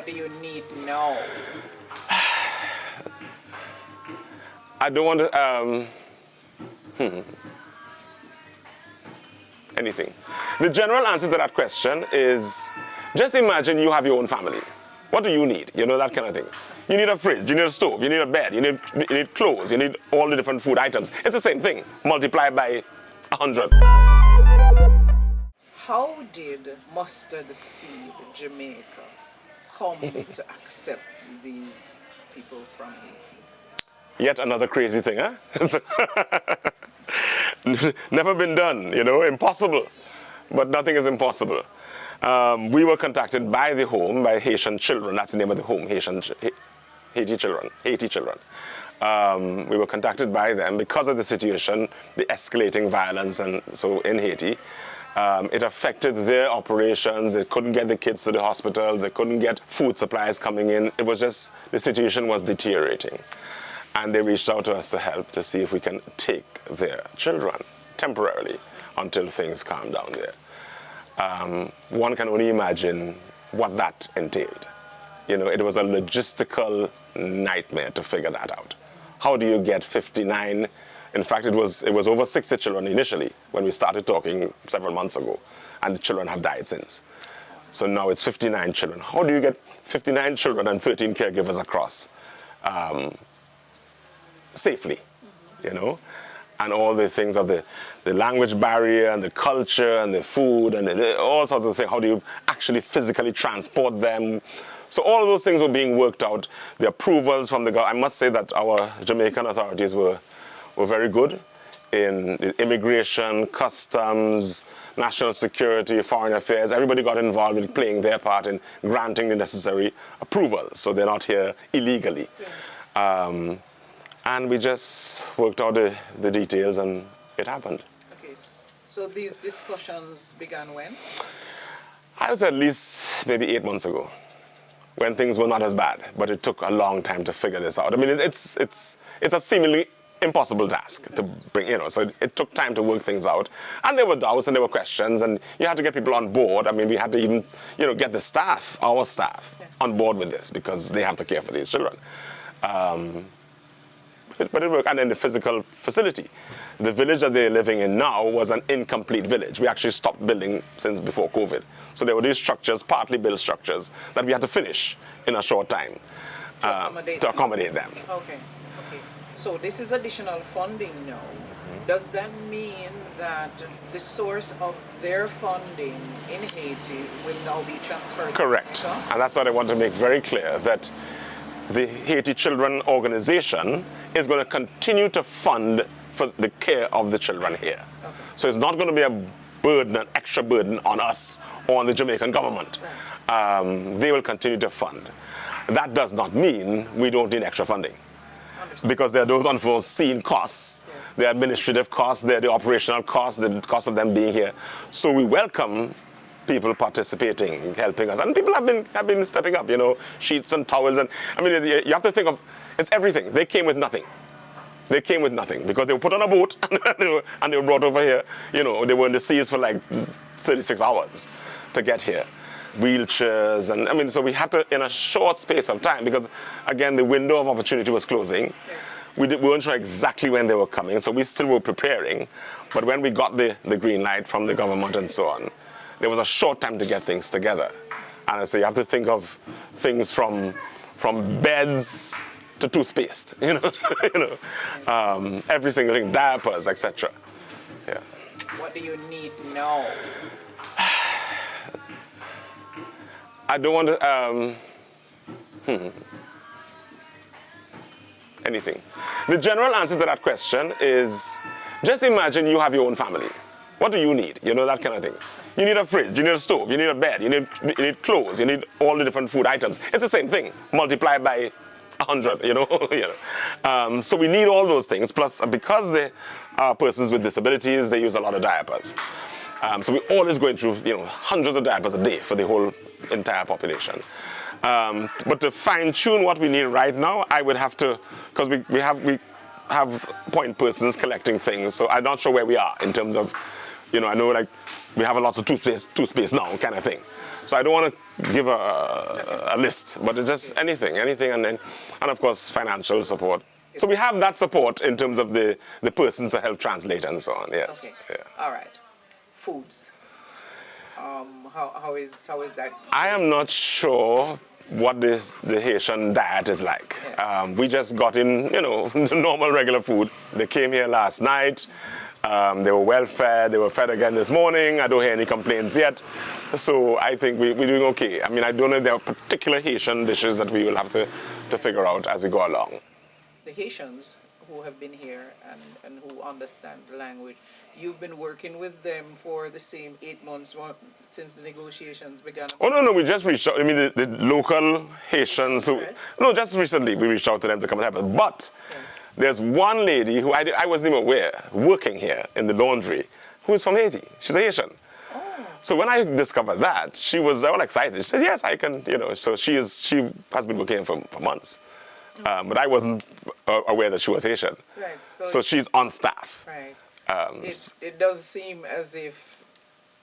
What do you need now? I don't want to, anything. The general answer to that question is, just imagine you have your own family. What do you need? You know, that kind of thing. You need a fridge, you need a stove, you need a bed, you need clothes, you need all the different food items. It's the same thing, multiplied by 100. How did Mustard Seed Jamaica come to accept these people from Haiti? Yet another crazy thing, huh? Never been done, you know, impossible. But nothing is impossible. We were contacted by the home, by Haitian Children. That's the name of the home, HaitiChildren. We were contacted by them because of the situation, the escalating violence, and so in Haiti. It affected their operations. They couldn't get the kids to the hospitals. They couldn't get food supplies coming in. It was just, the situation was deteriorating. And they reached out to us to help to see if we can take their children temporarily until things calm down there. One can only imagine what that entailed. You know, it was a logistical nightmare to figure that out. How do you get 59? In fact, it was over 60 children initially when we started talking several months ago, and the children have died since. So now it's 59 children. How do you get 59 children and 13 caregivers across safely, you know? And all the things of the language barrier and the culture and the food and all sorts of things. How do you actually physically transport them? So all of those things were being worked out. The approvals from the government. I must say that our Jamaican authorities were very good in immigration, customs, national security, foreign affairs. Everybody got involved in playing their part in granting the necessary approvals, so they're not here illegally. Yeah. And we just worked out the details, and it happened. Okay, so these discussions began when? I was at least maybe 8 months ago, when things were not as bad, but it took a long time to figure this out. I mean, it's a seemingly impossible task to bring, you know, so it took time to work things out. And there were doubts and there were questions, and you had to get people on board. I mean, we had to even, you know, get the staff, our staff, on board with this, because they have to care for these children. But it worked. And then the physical facility. The village that they're living in now was an incomplete village. We actually stopped building since before COVID. So there were these structures, partly built structures, that we had to finish in a short time to accommodate them. Okay. So this is additional funding now. Does that mean that the source of their funding in Haiti will now be transferred? Correct. To And that's what I want to make very clear, that the HaitiChildren organization is going to continue to fund for the care of the children here. Okay. So it's not going to be a burden, an extra burden on us or on the Jamaican government. Right. They will continue to fund. That does not mean we don't need extra funding. Because there are those unforeseen costs, the administrative costs, there are the operational costs, the cost of them being here. So we welcome people participating, helping us, and people have been stepping up. You know, sheets and towels, and I mean, you have to think of, it's everything. They came with nothing. They came with nothing because they were put on a boat and they were brought over here. You know, they were in the seas for like 36 hours to get here. Wheelchairs, and I mean, so we had to, in a short space of time, because again, the window of opportunity was closing. We weren't sure exactly when they were coming, so we still were preparing. But when we got the green light from the government and so on, there was a short time to get things together. And so you have to think of things from beds to toothpaste, you know, every single thing, diapers, etc. Yeah. What do you need now? I don't want to, anything. The general answer to that question is, just imagine you have your own family. What do you need? You know, that kind of thing. You need a fridge, you need a stove, you need a bed, you need clothes, you need all the different food items. It's the same thing, multiplied by 100, you know. So we need all those things, plus because they are persons with disabilities, they use a lot of diapers. So we're always going through, you know, hundreds of diapers a day for the whole entire population. But to fine-tune what we need right now, I would have to, because we have point persons collecting things, so I'm not sure where we are in terms of, you know, I know like we have a lot of toothpaste now kind of thing. So I don't want to give a list, but it's just anything, and of course financial support. So we have that support in terms of the persons to help translate and so on. Yes. Okay. Yeah. All right. Foods. How is that? I am not sure what the Haitian diet is like. Yes. We just got in, the normal regular food. They came here last night. They were well fed. They were fed again this morning. I don't hear any complaints yet. So I think we're doing okay. I mean, I don't know if there are particular Haitian dishes that we will have to figure out as we go along. The Haitians who have been here and who understand the language, you've been working with them for the same 8 months since the negotiations began? Oh, no, we just reached out. I mean, the local Haitians who... Right. No, just recently we reached out to them to come and help us. But there's one lady who I wasn't even aware, working here in the laundry, who is from Haiti. She's a Haitian. Oh. So when I discovered that, she was all excited. She said, yes, I can, So she has been working here for months. But I wasn't aware that she was Haitian. Right. So she's on staff. Right. It does seem as if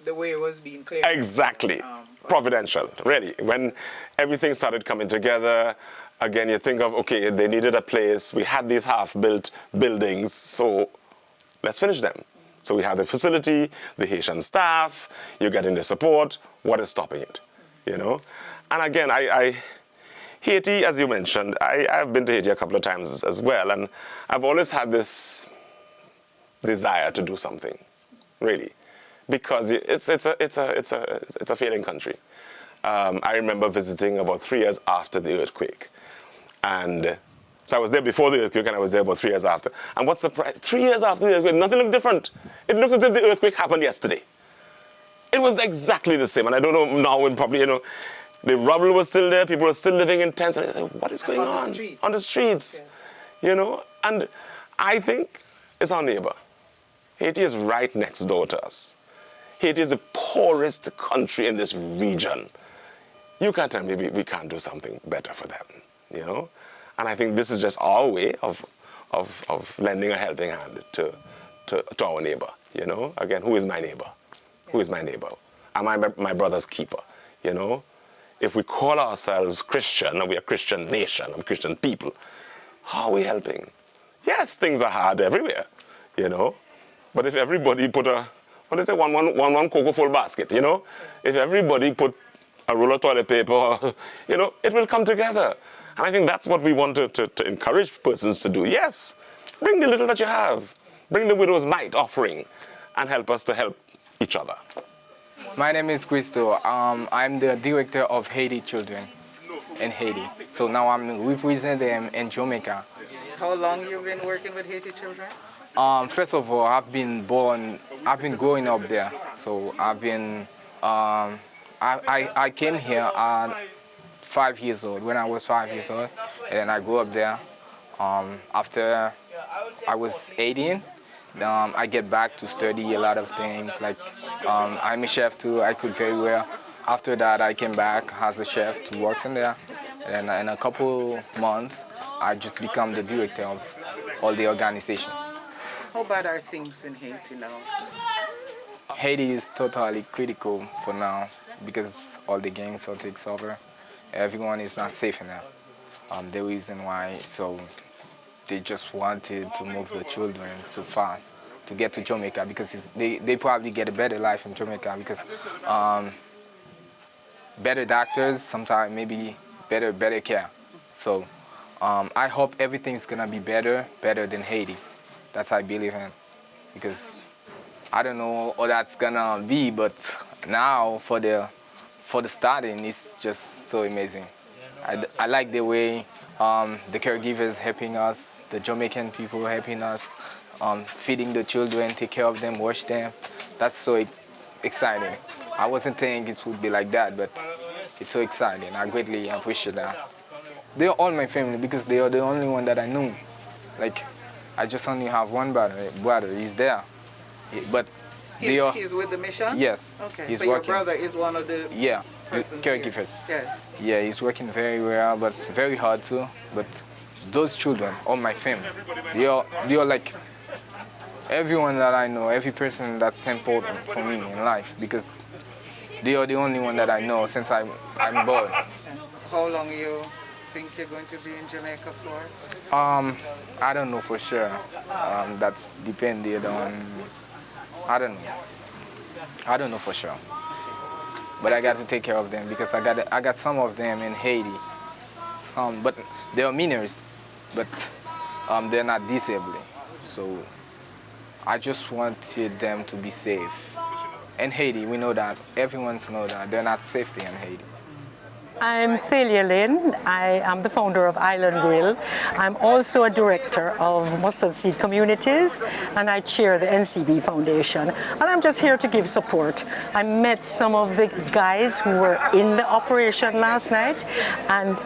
the way was being cleared. Exactly. Providential, really. When everything started coming together, again, you think of, okay, they needed a place. We had these half-built buildings, so let's finish them. So we have the facility, the Haitian staff, you're getting the support. What is stopping it? And again, Haiti, as you mentioned, I've been to Haiti a couple of times as well, and I've always had this desire to do something, really, because it's a failing country. I remember visiting about 3 years after the earthquake, and so I was there before the earthquake, and I was there about 3 years after. And what's surprising? 3 years after the earthquake, nothing looked different. It looked as if the earthquake happened yesterday. It was exactly the same, and I don't know now when probably the rubble was still there, people were still living in tents, and I said, what is going on? On the streets. Yes. And I think it's our neighbor. Haiti is right next door to us. Haiti is the poorest country in this region. You can't tell me we can't do something better for them, And I think this is just our way of lending a helping hand to our neighbor, Again, who is my neighbor? Yes. Who is my neighbor? Am I my brother's keeper, If we call ourselves Christian, and we're a Christian nation, and Christian people, how are we helping? Yes, things are hard everywhere, But if everybody put one cocoa full basket, If everybody put a roll of toilet paper, it will come together. And I think that's what we want to encourage persons to do. Yes, bring the little that you have. Bring the widow's mite offering and help us to help each other. My name is Cristo. I'm the director of HaitiChildren in Haiti. So now I'm representing them in Jamaica. How long you been working with HaitiChildren? First of all, I've been growing up there. So I've been, I came here at 5 years old, when I was 5 years old, and I grew up there. After I was 18, I get back to study a lot of things, like I'm a chef too, I cook very well. After that, I came back as a chef to work in there. And in a couple months, I just become the director of all the organization. How bad are things in Haiti now? Haiti is totally critical for now because all the gangs are takes over. Everyone is not safe enough. The reason why, so they just wanted to move the children so fast to get to Jamaica because they probably get a better life in Jamaica because better doctors, sometimes maybe better care. So I hope everything's gonna be better than Haiti. That's what I believe in, because I don't know how that's gonna be, but now for the starting, it's just so amazing. I like the way the caregivers helping us, the Jamaican people helping us, feeding the children, take care of them, wash them. That's so exciting. I wasn't thinking it would be like that, but it's so exciting. I greatly appreciate that. They're all my family because they are the only one that I knew. Like, I just only have one brother. He's there, but he's with the mission? Yes. Okay. He's so working. Your brother is one of the caregivers. Yes. Yeah, he's working very well, but very hard too. But those children, all my family, they are like everyone that I know, every person that's important for me in life, because They are the only one that I know since I'm born. How long you think you're going to be in Jamaica for? I don't know for sure. That's depended on. I don't know. I don't know for sure. But I got to take care of them because I got some of them in Haiti. Some, but they are minors, but they're not disabled. So I just wanted them to be safe. In Haiti, we know that, everyone knows that they're not safe in Haiti. I'm Thalia Lynn. I am the founder of Island Grill. I'm also a director of Mustard Seed Communities, and I chair the NCB Foundation. And I'm just here to give support. I met some of the guys who were in the operation last night, and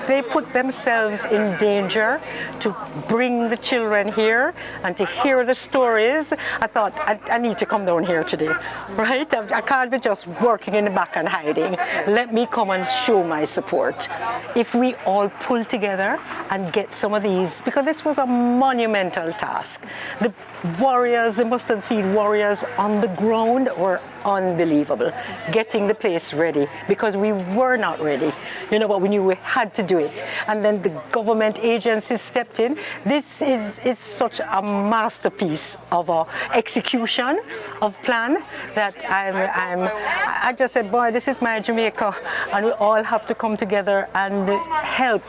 they put themselves in danger to bring the children here and to hear the stories. I thought, I need to come down here today, right? I can't be just working in the back and hiding. Let me come and show my support. If we all pull together and get some of these, because this was a monumental task. The warriors, the mustard seed warriors on the ground were unbelievable, getting the place ready, because we were not ready, but we knew we had to do it. And then the government agencies stepped in. This is such a masterpiece of a execution of plan that I just said, boy, this is my Jamaica, and we all have to come together and help,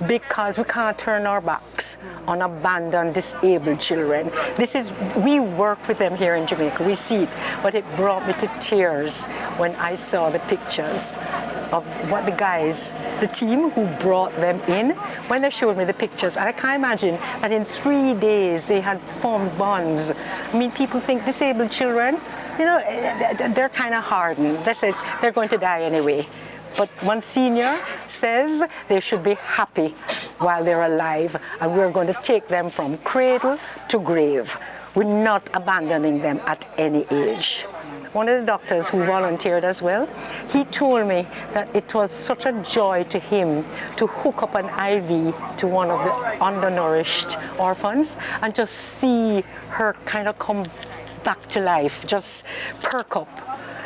because we can't turn our backs on abandoned, disabled children. We work with them here in Jamaica, we see it, but it brought me to tears when I saw the pictures of what the team who brought them in, when they showed me the pictures. And I can't imagine that in 3 days they had formed bonds. I mean, people think disabled children, they're kind of hardened. They say they're going to die anyway. But one senior says they should be happy while they're alive, and we're going to take them from cradle to grave. We're not abandoning them at any age. One of the doctors who volunteered as well, he told me that it was such a joy to him to hook up an IV to one of the undernourished orphans and just see her kind of come back to life, just perk up.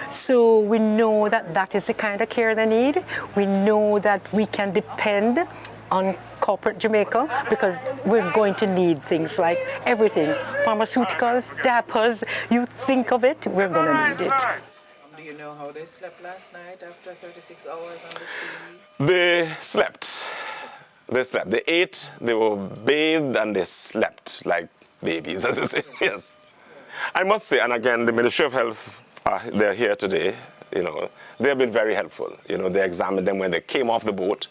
So we know that that is the kind of care they need. We know that we can depend on corporate Jamaica, because we're going to need things like everything, pharmaceuticals, diapers, you think of it, we're going to need it. Do you know how they slept last night after 36 hours on the sea? They slept. They ate, they were bathed, and they slept like babies, as I say. Yes. I must say, and again, the Ministry of Health, they're here today. They have been very helpful. They examined them when they came off the boat,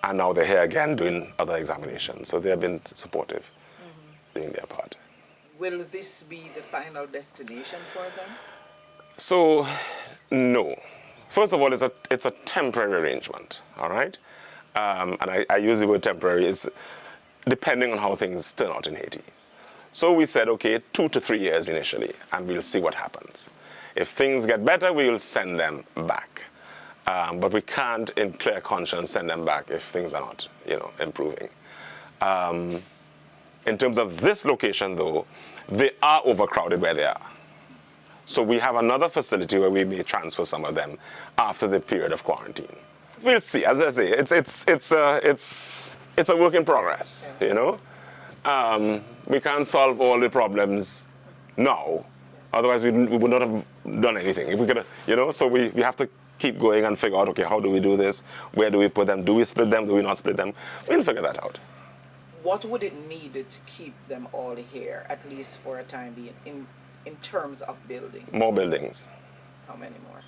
and now they're here again doing other examinations. So they have been supportive, doing their part. Will this be the final destination for them? So, no. First of all, it's a temporary arrangement, all right? And I use the word temporary, it's depending on how things turn out in Haiti. So we said, okay, 2 to 3 years initially, and we'll see what happens. If things get better, we will send them back. But we can't, in clear conscience, send them back if things are not, improving. In terms of this location, though, they are overcrowded where they are. So we have another facility where we may transfer some of them after the period of quarantine. We'll see. As I say, it's a work in progress. We can't solve all the problems now. Otherwise, we would not have done anything. If we could, so we have to keep going and figure out, okay, how do we do this? Where do we put them? Do we split them? Do we not split them? We'll figure that out. What would it need to keep them all here, at least for a time being, in terms of buildings? More buildings. How many more?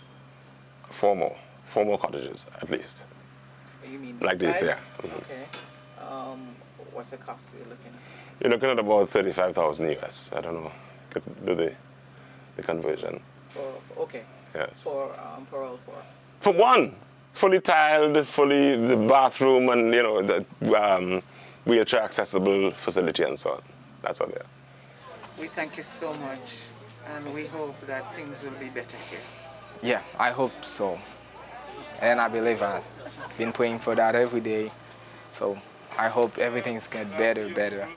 4 more. 4 more cottages, at least. You mean like size? this, yeah. Okay. What's the cost you're looking at? You're looking at about 35,000 US. I don't know. Could do the conversion. Okay. Yes. For all 4. For one, fully tiled, the bathroom, and the wheelchair accessible facility and so on. That's all there. We thank you so much, and we hope that things will be better here. Yeah, I hope so. And I believe I've been praying for that every day. So I hope everything's get better.